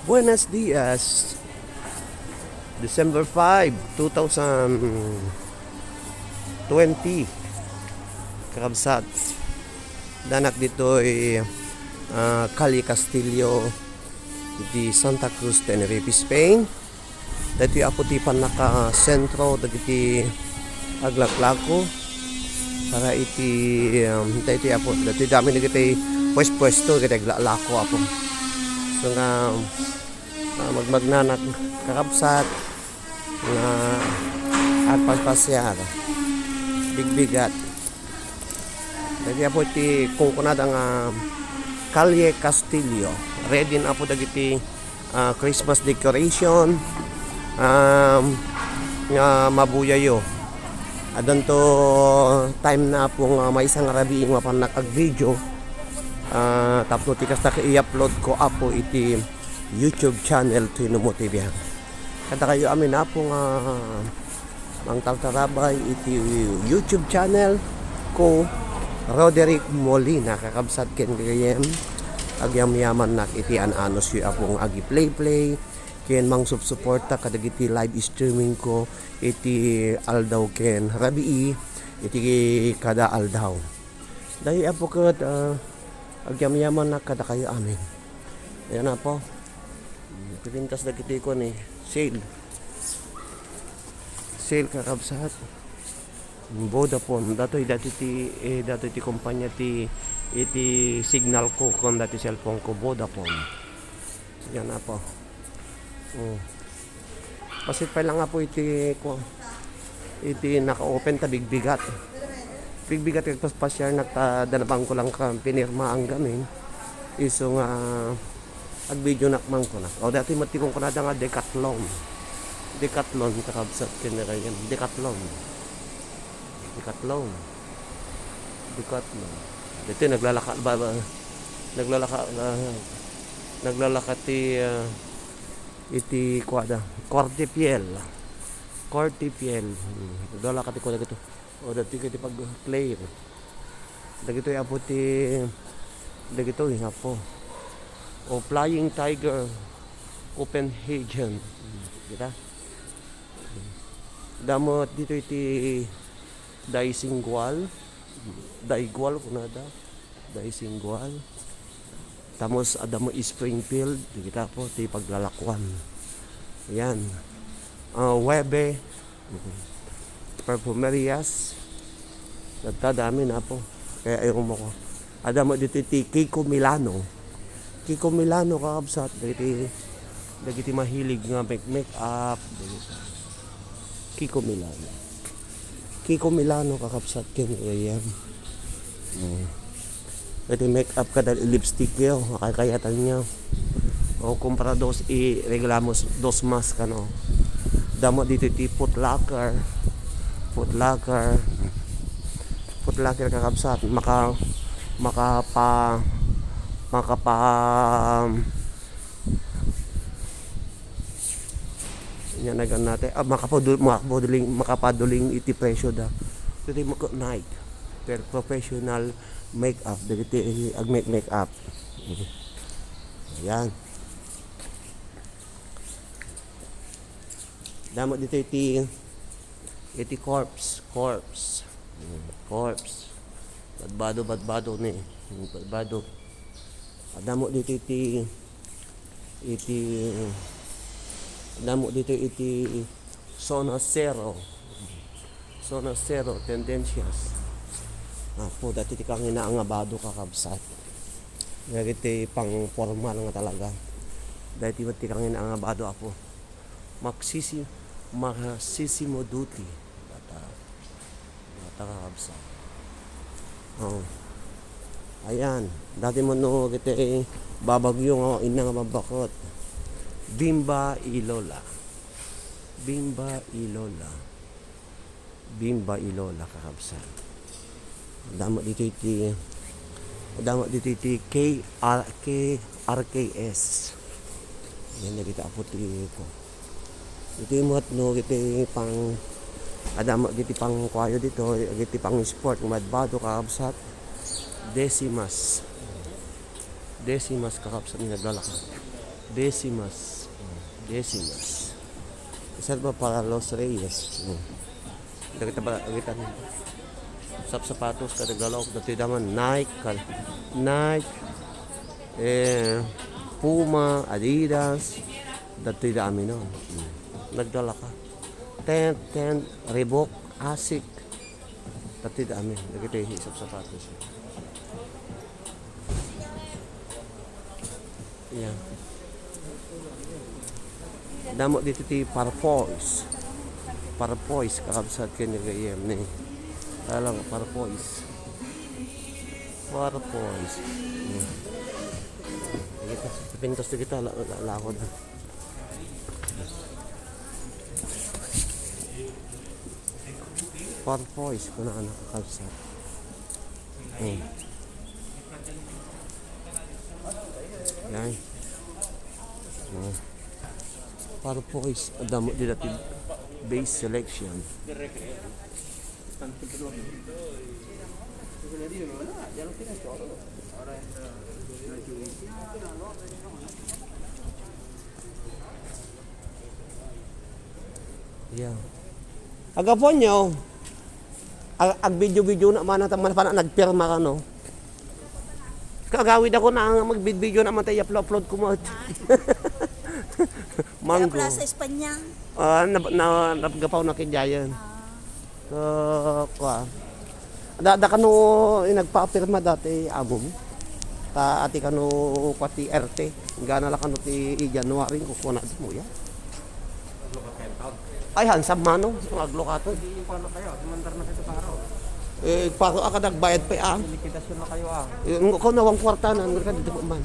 Buenos dias. December 5, 2020. Kakabsat. Danak dito ay Calle Castillo di Santa Cruz, Tenerife, Spain. Dito ako ti panaka sentro dagiti aglaklako para iti dito ako dito dami dagiti pwesto dagiti aglaklako ako. So nga magmagnanak kakabsat nga at paspasyar bigbigat dagiti ako ti kukunada nga Calle Castillo. Ready na po dagiti Christmas decoration nga mabuyayo. Adon to time na po nga may isang rabi nga panakag video. Tapos tikas na i-upload ko apo iti YouTube channel to Inumo TV. Kada kayo amin na po nga mang tartarabay iti YouTube channel ko Roderick Molina kakabsat ken gayem agyam-yaman nak iti anos yu akong agi play ken mang suporta kadagiti live streaming ko iti aldaw ken rabii iti kada aldaw dahil apo ket agyam-yaman nak kada kayo amin. Ayan na po pipintas dagiti ko ni sale kakabsat Vodafone dati ti kumpanya ti iti signal ko kon dati cellphone ko Vodafone. Yan na po. Pasit pa lang nga po iti naka-open ta bigbigat pas pa-share nagtadanabang ko lang ka pinirma ang gamin iso nga ag video nakman ko na o dati matikong ko na nga Decathlon kakabsat kinakayan Decathlon dito naglalaka ti iti kwada korte piel naglalaka ti kwada dito o dati kiti pag play dagito apo ti dagito apo o Flying Tiger Copenhagen kita damot dito iti Daigual kunada Daigual tamos adamo Springfield kita po ti paglalakwan yan Webe Perfumerias dami na po kaya ayaw mo ko adamo dito ti Kiko Milano kakabsat dagiti mahilig nga make up Kiko Milano kakabsat ken ayan ito make up ka dahil lipstick yo makakayatan nyo o kumpara reglamos dos mas kano damo dito ti Footlocker kakabsat makapa yan nagan natin makapaduling iti presyo da iti mo Nike per professional makeup dagiti ag make up yan damo dito iti corpse badbado ni badbado damo dito iti Zona Zero Tendencias po dati ti kang inaangabado kakabsat dati pang formal nga talaga dati ti kang inaangabado apo Massimo Dutti bata kakabsat ayan dati mo no kiti babagyo nga ina nga mabakot Bimba Ilola kakabsat damo dito iti RKS yan na kita apo ti ko iti mo't no kiti pang adamo kiti pang kwayo dito kiti pang sport madbado kakabsat Decimas kakabsat ni naglalaka Decimas. Decimas. Isa pa para Los Reyes. Kita ba kita ni. Sapatos kada galok dati daman Nike, Puma, Adidas, dati dami noon. Nagdala ka. Tent, Reebok, Asic. Dati dami. Nakita yung hisap sapatos. Yan. Damo dito ti Parpois. Parpois kakabsat kanya gayem ni. Alam Parpois. Parpois. Kita pintos na kita lakod. Parpois ko na anak kakabsat. Yan. Parpois. Damo dito ti base selection. Yeah. Agapon nyo. Ag video na man naman pa nagpirma ka no. Kagawid ako na mag-video naman tayo upload ko mo. Mango. Kaya pala sa Espanya. Napagapaw na kinjayan. Kwa. Da kano nagpa-pirma dati amo mo. Ta ati kano pati RT. Gana la kano ti January ko kuha na mo ya. Ay hansam mano aglokato. Hindi paano kayo? Sumandar na kayo sa araw. Paro aka nagbayad pa ah. Liquidasyon na kayo ah. Ko nawang kwarta na ngka dito man.